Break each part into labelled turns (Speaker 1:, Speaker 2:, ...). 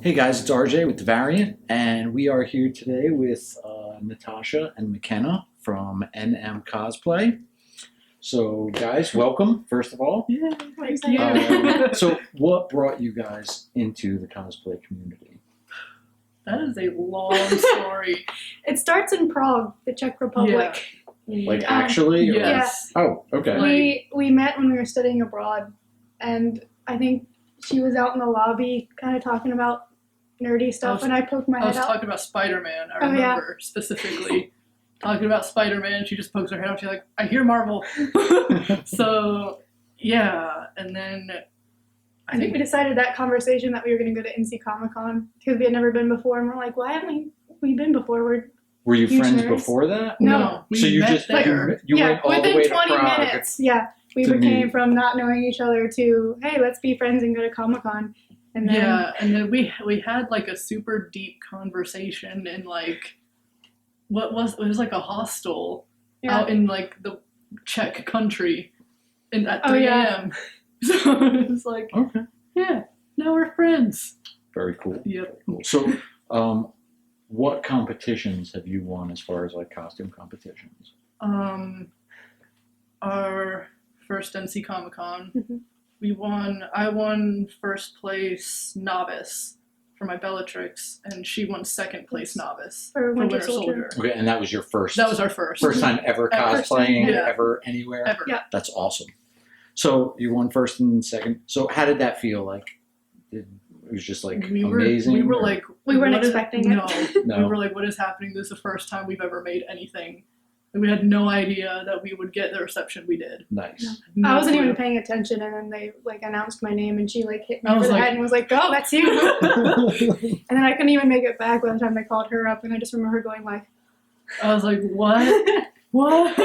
Speaker 1: Hey guys, it's RJ with The Variant, and we are here today with Natasha and McKenna from NM Cosplay. So, guys, welcome, first of all.
Speaker 2: Yeah,
Speaker 3: Thank
Speaker 2: you.
Speaker 1: So, what brought you guys into the cosplay community?
Speaker 2: That is a long story.
Speaker 3: It starts in Prague, the Czech Republic.
Speaker 1: Like, actually? Or-
Speaker 2: Yes.
Speaker 1: Oh, okay.
Speaker 3: We met when we were studying abroad, and I think she was out in the lobby kind of talking about nerdy stuff, and I poked my
Speaker 2: I
Speaker 3: head
Speaker 2: was
Speaker 3: out.
Speaker 2: talking about Spider-Man. I
Speaker 3: Oh, yeah.
Speaker 2: remember specifically talking about Spider-Man. She just pokes her head out. She's like, I hear Marvel. So, yeah. And then
Speaker 3: I think we decided that conversation that we were going to go to NC Comic Con because we had never been before, and we're like, why haven't we been before?
Speaker 1: Were you
Speaker 3: Huge
Speaker 1: friends
Speaker 3: nerds.
Speaker 1: before that?
Speaker 2: No, we
Speaker 1: So you
Speaker 2: met
Speaker 1: just
Speaker 2: there.
Speaker 1: you went all the
Speaker 3: within
Speaker 1: way to
Speaker 3: 20
Speaker 1: Prague.
Speaker 3: minutes. Yeah, we
Speaker 1: to
Speaker 3: came
Speaker 1: meet.
Speaker 3: from not knowing each other to, hey, let's be friends and go to Comic Con. And then
Speaker 2: Yeah, and then we had like a super deep conversation in like it was like a hostel
Speaker 3: yeah.
Speaker 2: out in like the Czech country at 3
Speaker 3: Oh, yeah.
Speaker 2: a.m. So it was like,
Speaker 1: Okay.
Speaker 2: yeah, now we're friends.
Speaker 1: Very cool.
Speaker 2: Yep.
Speaker 1: Cool. So, what competitions have you won as far as like costume competitions?
Speaker 2: Our first NC Comic Con,
Speaker 3: Mhm.
Speaker 2: I won first place novice for my Bellatrix, and she won second place novice
Speaker 3: For Winter Soldier.
Speaker 1: Okay, and that was your first.
Speaker 2: That was our first.
Speaker 1: First time ever
Speaker 3: First time,
Speaker 1: cosplaying
Speaker 2: yeah.
Speaker 1: ever anywhere.
Speaker 2: Ever.
Speaker 3: Yeah.
Speaker 1: That's awesome. So you won first and second. So how did that feel? Like, it was just like amazing.
Speaker 2: We were
Speaker 1: or-
Speaker 2: like,
Speaker 3: We weren't
Speaker 2: what is-
Speaker 3: expecting
Speaker 2: no.
Speaker 3: it.
Speaker 1: No.
Speaker 2: We were like, what is happening? This is the first time we've ever made anything. And we had no idea that we would get the reception we did.
Speaker 1: Nice.
Speaker 2: No
Speaker 3: I wasn't
Speaker 2: clue.
Speaker 3: even paying attention, and then they like announced my name, and she like hit me
Speaker 2: I
Speaker 3: over
Speaker 2: was
Speaker 3: the
Speaker 2: like-
Speaker 3: head and was like, "Oh, that's you!" And then I couldn't even make it back by the time they called her up, and I just remember her going like,
Speaker 2: I was like, what? What?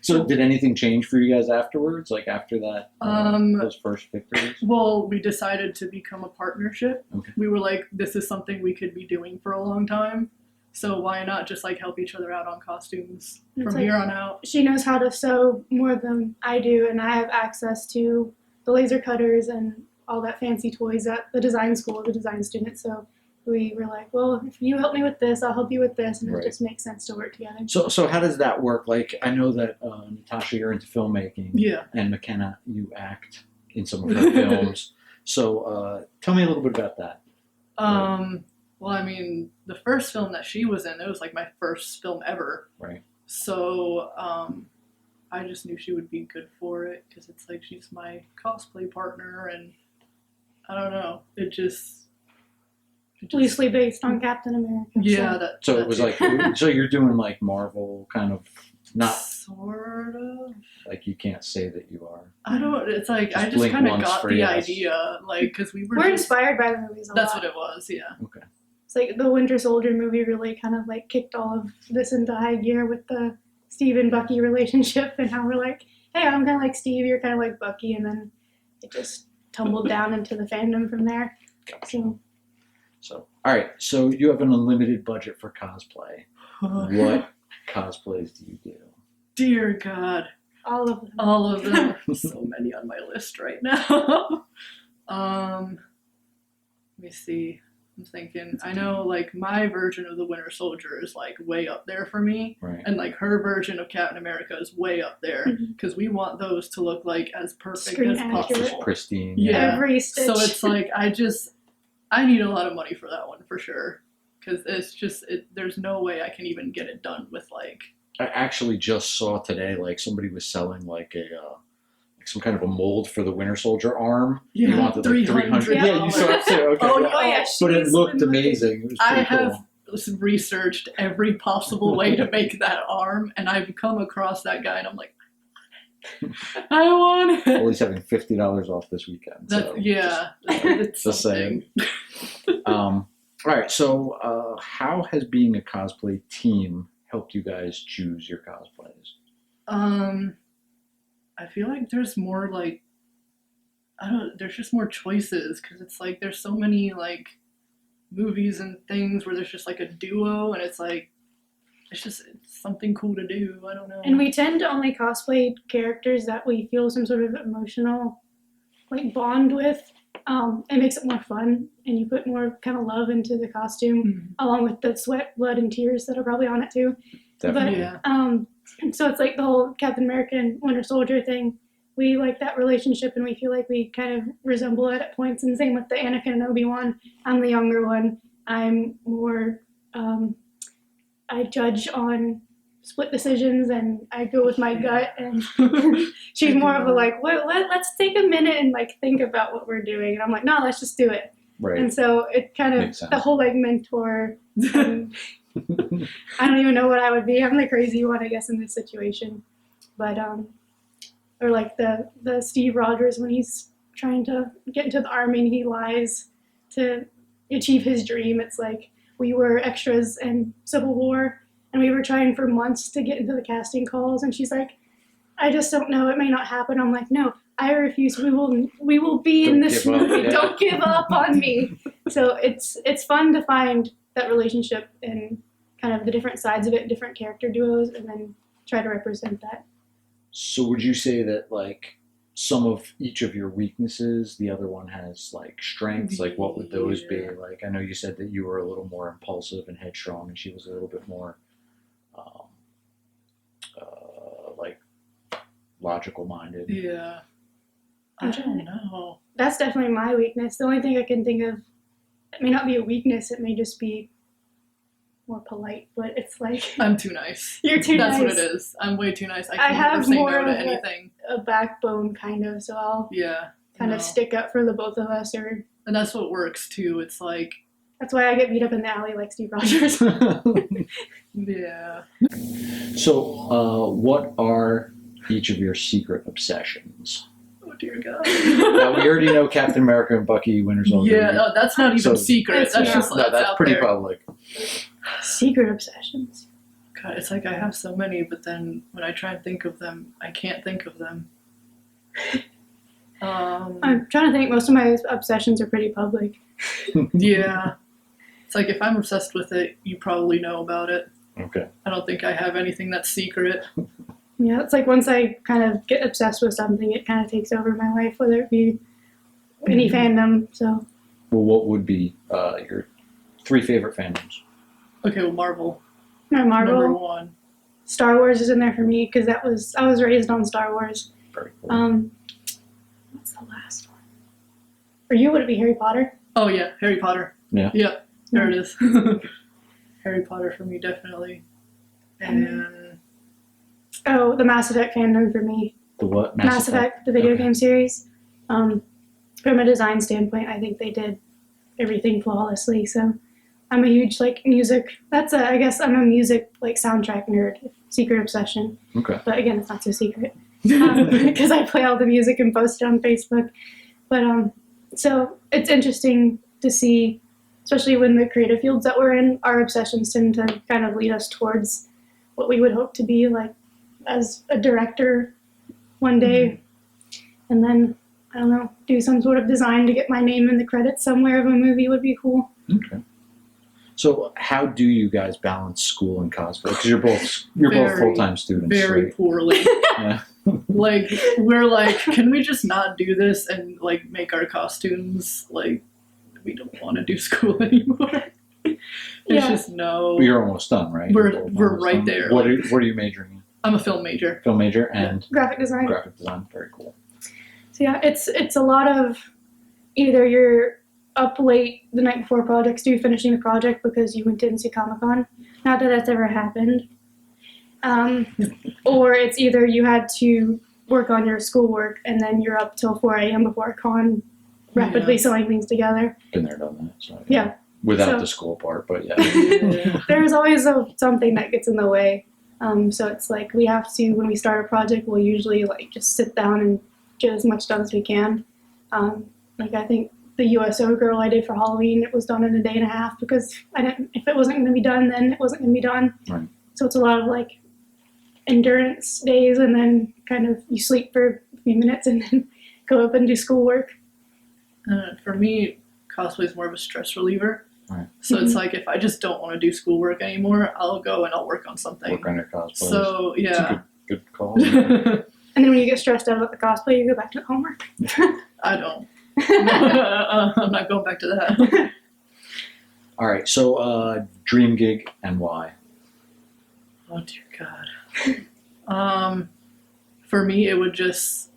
Speaker 1: So did anything change for you guys afterwards? Like after that, those first victories?
Speaker 2: Well, we decided to become a partnership.
Speaker 1: Okay.
Speaker 2: We were like, this is something we could be doing for a long time. So why not just like help each other out on costumes
Speaker 3: It's
Speaker 2: from
Speaker 3: like-
Speaker 2: here on out?
Speaker 3: "She knows how to sew more than I do, and I have access to the laser cutters and all that fancy toys at the design school, the design student." So we were like, "Well, if you help me with this, I'll help you with this," and
Speaker 1: Right.
Speaker 3: it just makes sense to work together.
Speaker 1: So how does that work? Like I know that Natasha, you're into filmmaking,
Speaker 2: Yeah.
Speaker 1: and McKenna, you act in some of her films. So tell me a little bit about that.
Speaker 2: Well, I mean, the first film that she was in, it was like my first film ever.
Speaker 1: Right.
Speaker 2: So I just knew she would be good for it because it's like she's my cosplay partner, and I don't know, it just
Speaker 3: Loosely based on Captain America.
Speaker 2: yeah.
Speaker 1: So it was like, so you're doing like Marvel kind of, not
Speaker 2: sort of.
Speaker 1: like you can't say that you are.
Speaker 2: I don't. It's like
Speaker 1: Just
Speaker 2: I just
Speaker 1: blink
Speaker 2: kind of
Speaker 1: once
Speaker 2: got
Speaker 1: for
Speaker 2: the
Speaker 1: yes.
Speaker 2: idea, like because
Speaker 3: we're inspired by the movies a
Speaker 2: That's
Speaker 3: lot.
Speaker 2: what it was. Yeah.
Speaker 1: Okay.
Speaker 3: It's like the Winter Soldier movie really kind of like kicked all of this into high gear with the Steve and Bucky relationship, and how we're like, hey, I'm kind of like Steve, you're kind of like Bucky, and then it just tumbled down into the fandom from there.
Speaker 1: So all right. So you have an unlimited budget for cosplay. What cosplays do you do?
Speaker 2: Dear God.
Speaker 3: All of them.
Speaker 2: All of them. So many on my list right now. Let me see. I'm thinking. I know, like my version of the Winter Soldier is like way up there for me,
Speaker 1: Right.
Speaker 2: and like her version of Captain America is way up there
Speaker 3: Mhm.
Speaker 2: because we want those to look like as perfect
Speaker 3: Screen
Speaker 2: as
Speaker 3: accurate.
Speaker 1: Just
Speaker 2: possible.
Speaker 1: pristine.
Speaker 2: Yeah.
Speaker 3: Every stitch.
Speaker 2: So it's like I need a lot of money for that one for sure because it's just there's no way I can even get it done with like.
Speaker 1: I actually just saw today, like somebody was selling like a like some kind of a mold for the Winter Soldier arm.
Speaker 2: Yeah,
Speaker 1: You wanted like 300.
Speaker 3: Yeah.
Speaker 1: Yeah, you saw it too. Okay.
Speaker 2: Oh,
Speaker 1: yeah.
Speaker 3: Oh yeah,
Speaker 1: But it
Speaker 3: she's
Speaker 1: looked
Speaker 3: been looking-
Speaker 1: amazing. It was
Speaker 2: I
Speaker 1: pretty
Speaker 2: have
Speaker 1: cool.
Speaker 2: researched every possible way to make that arm, and I've come across that guy, and I'm like, I want
Speaker 1: Well,
Speaker 2: it.
Speaker 1: he's having $50 off this weekend.
Speaker 2: That's,
Speaker 1: So
Speaker 2: yeah, it's
Speaker 1: just
Speaker 2: something.
Speaker 1: all right. So, how has being a cosplay team helped you guys choose your cosplays?
Speaker 2: I feel like there's more like there's just more choices because it's like there's so many like movies and things where there's just like a duo, and it's like it's something cool to do. I don't know.
Speaker 3: And we tend to only cosplay characters that we feel some sort of emotional like bond with. it makes it more fun, and you put more kind of love into the costume, along with the sweat, blood, and tears that are probably on it too.
Speaker 1: Definitely.
Speaker 3: But so it's like the whole Captain America and Winter Soldier thing. We like that relationship, and we feel like we kind of resemble it at points. And same with the Anakin and Obi-Wan. I'm the younger one. I'm more. I judge on split decisions, and I go with my gut. And she's more of a like, let's take a minute and like think about what we're doing. And I'm like, no, let's just do it.
Speaker 1: Right.
Speaker 3: And so it kind of the whole like mentor. I don't even know what I would be. I'm the crazy one, I guess, in this situation. But or like the Steve Rogers when he's trying to get into the army and he lies to achieve his dream. It's like we were extras in Civil War and we were trying for months to get into the casting calls, and she's like, I just don't know, it may not happen. I'm like, no, I refuse. We will be in this movie. Yeah. Don't give up on me. So it's fun to find that relationship and kind of the different sides of it, different character duos, and then try to represent that.
Speaker 1: So would you say that like some of each of your weaknesses, the other one has like strengths? Like what would those be? Like I know you said that you were a little more impulsive and headstrong, and she was a little bit more like logical minded.
Speaker 2: Yeah. I don't know.
Speaker 3: That's definitely my weakness. The only thing I can think of, it may not be a weakness, it may just be more polite, but it's like
Speaker 2: I'm too nice.
Speaker 3: You're too
Speaker 2: nice. That's
Speaker 3: nice.
Speaker 2: what it is. I'm way too nice. I
Speaker 3: have
Speaker 2: never say
Speaker 3: more
Speaker 2: no to
Speaker 3: of
Speaker 2: anything.
Speaker 3: A backbone kind of, so I'll kind of stick up for the both of us. Or
Speaker 2: and that's what works too. It's like
Speaker 3: that's why I get beat up in the alley like Steve Rogers.
Speaker 2: Yeah.
Speaker 1: So what are each of your secret obsessions?
Speaker 2: Oh dear God.
Speaker 1: Now, we already know Captain America and Bucky, Winter Soldier.
Speaker 2: Yeah, no, that's not even secret. That's just like,
Speaker 1: that's pretty
Speaker 2: there.
Speaker 1: public.
Speaker 3: Secret obsessions.
Speaker 2: God, it's like I have so many, but then when I try and think of them, I can't think of them.
Speaker 3: I'm trying to think. Most of my obsessions are pretty public.
Speaker 2: Yeah. It's like if I'm obsessed with it, you probably know about it.
Speaker 1: Okay.
Speaker 2: I don't think I have anything that's secret.
Speaker 3: Yeah, it's like once I kind of get obsessed with something, it kind of takes over my life, whether it be any fandom. So.
Speaker 1: Well, what would be your 3 favorite fandoms?
Speaker 2: Okay, well, Marvel.
Speaker 3: Marvel.
Speaker 2: Number 1.
Speaker 3: Star Wars is in there for me because I was raised on Star Wars.
Speaker 1: Very cool.
Speaker 3: What's the last one? For you, would it be Harry Potter?
Speaker 2: Oh yeah, Harry Potter.
Speaker 1: Yeah.
Speaker 2: Yep. There it is. Harry Potter for me, definitely. And
Speaker 3: the Mass Effect fandom for me.
Speaker 1: The what?
Speaker 3: Mass Effect, the video game series. From a design standpoint, I think they did everything flawlessly. So I'm a huge music. I guess I'm a music soundtrack nerd. Secret obsession.
Speaker 1: Okay.
Speaker 3: But again, it's not so secret because I play all the music and post it on Facebook. But so it's interesting to see, especially when the creative fields that we're in, our obsessions tend to kind of lead us towards what we would hope to be as a director one day, and then I don't know, do some sort of design to get my name in the credits somewhere of a movie would be cool.
Speaker 1: Okay. So how do you guys balance school and cosplay? Because you're both full-time students.
Speaker 2: Very
Speaker 1: right?
Speaker 2: poorly.
Speaker 1: Yeah.
Speaker 2: We're can we just not do this and make our costumes we don't want to do school anymore. It's just no.
Speaker 1: You're almost done, right?
Speaker 2: We're right
Speaker 1: done.
Speaker 2: there.
Speaker 1: What are you majoring in?
Speaker 2: I'm a film major.
Speaker 1: Film major and
Speaker 3: graphic design.
Speaker 1: Graphic design, very cool.
Speaker 3: So yeah, it's a lot of either you're up late the night before project's due finishing the project because you went to NC Comic-Con. Not that that's ever happened. Or it's either you had to work on your schoolwork and then you're up till 4 a.m. before a con, rapidly sewing things together.
Speaker 1: Been there, done that. So,
Speaker 3: yeah.
Speaker 1: Without the school part, but yeah.
Speaker 3: There's always something that gets in the way. So it's we have to, when we start a project, we'll usually just sit down and get as much done as we can. I think the USO girl I did for Halloween, it was done in a day and a half because if it wasn't going to be done, then it wasn't going to be done.
Speaker 1: Right.
Speaker 3: So it's a lot of endurance days, and then kind of you sleep for a few minutes and then go up and do schoolwork.
Speaker 2: For me, cosplay is more of a stress reliever.
Speaker 1: Right.
Speaker 2: So it's if I just don't want to do schoolwork anymore, I'll go and I'll work on something.
Speaker 1: Work on your cosplay.
Speaker 2: So yeah.
Speaker 1: It's a good call.
Speaker 3: And then when you get stressed out about the cosplay, you go back to the homework.
Speaker 2: I don't. I'm not going back to that.
Speaker 1: All right. So, dream gig and why?
Speaker 2: Oh dear God. For me, it would just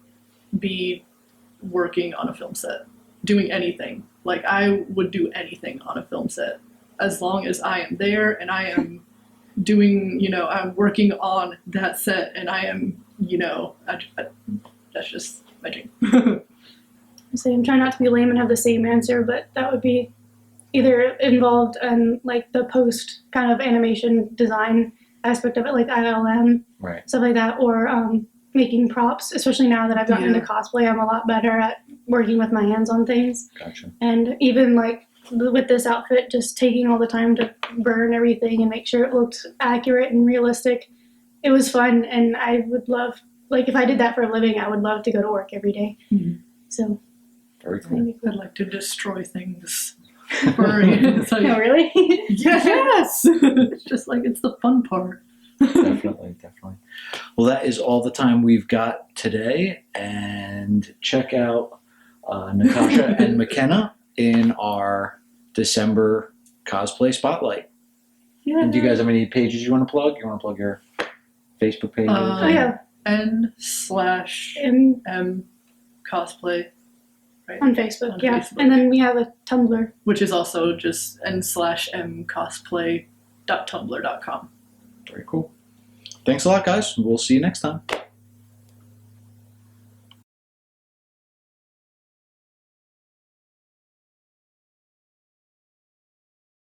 Speaker 2: be working on a film set, doing anything. Like I would do anything on a film set, as long as I am there and I am doing, I'm working on that set and I am, that's just my dream.
Speaker 3: So I'm trying not to be lame and have the same answer, but that would be either involved in like the post kind of animation design aspect of it, like ILM,
Speaker 1: Right.
Speaker 3: stuff like that, or making props. Especially now that I've gotten into cosplay, I'm a lot better at working with my hands on things.
Speaker 1: Gotcha.
Speaker 3: And even like with this outfit, just taking all the time to burn everything and make sure it looked accurate and realistic. It was fun, and I would love, like if I did that for a living, I would love to go to work every day.
Speaker 2: Mm-hmm.
Speaker 3: So
Speaker 1: Very cool.
Speaker 2: I'd like to destroy things. It's like,
Speaker 3: oh, really?
Speaker 2: yes! It's just like, it's the fun part.
Speaker 1: Definitely. Well, that is all the time we've got today. And check out Natasha and McKenna in our December cosplay spotlight.
Speaker 2: Yeah.
Speaker 1: And do you guys have any pages you want to plug? You want to plug your Facebook page?
Speaker 3: Oh, yeah.
Speaker 2: N/M cosplay. Right?
Speaker 3: On Facebook,
Speaker 2: On
Speaker 3: yeah.
Speaker 2: Facebook.
Speaker 3: And then we have a Tumblr.
Speaker 2: Which is also just n/m cosplay.tumblr.com.
Speaker 1: Very cool. Thanks a lot, guys. We'll see you next time.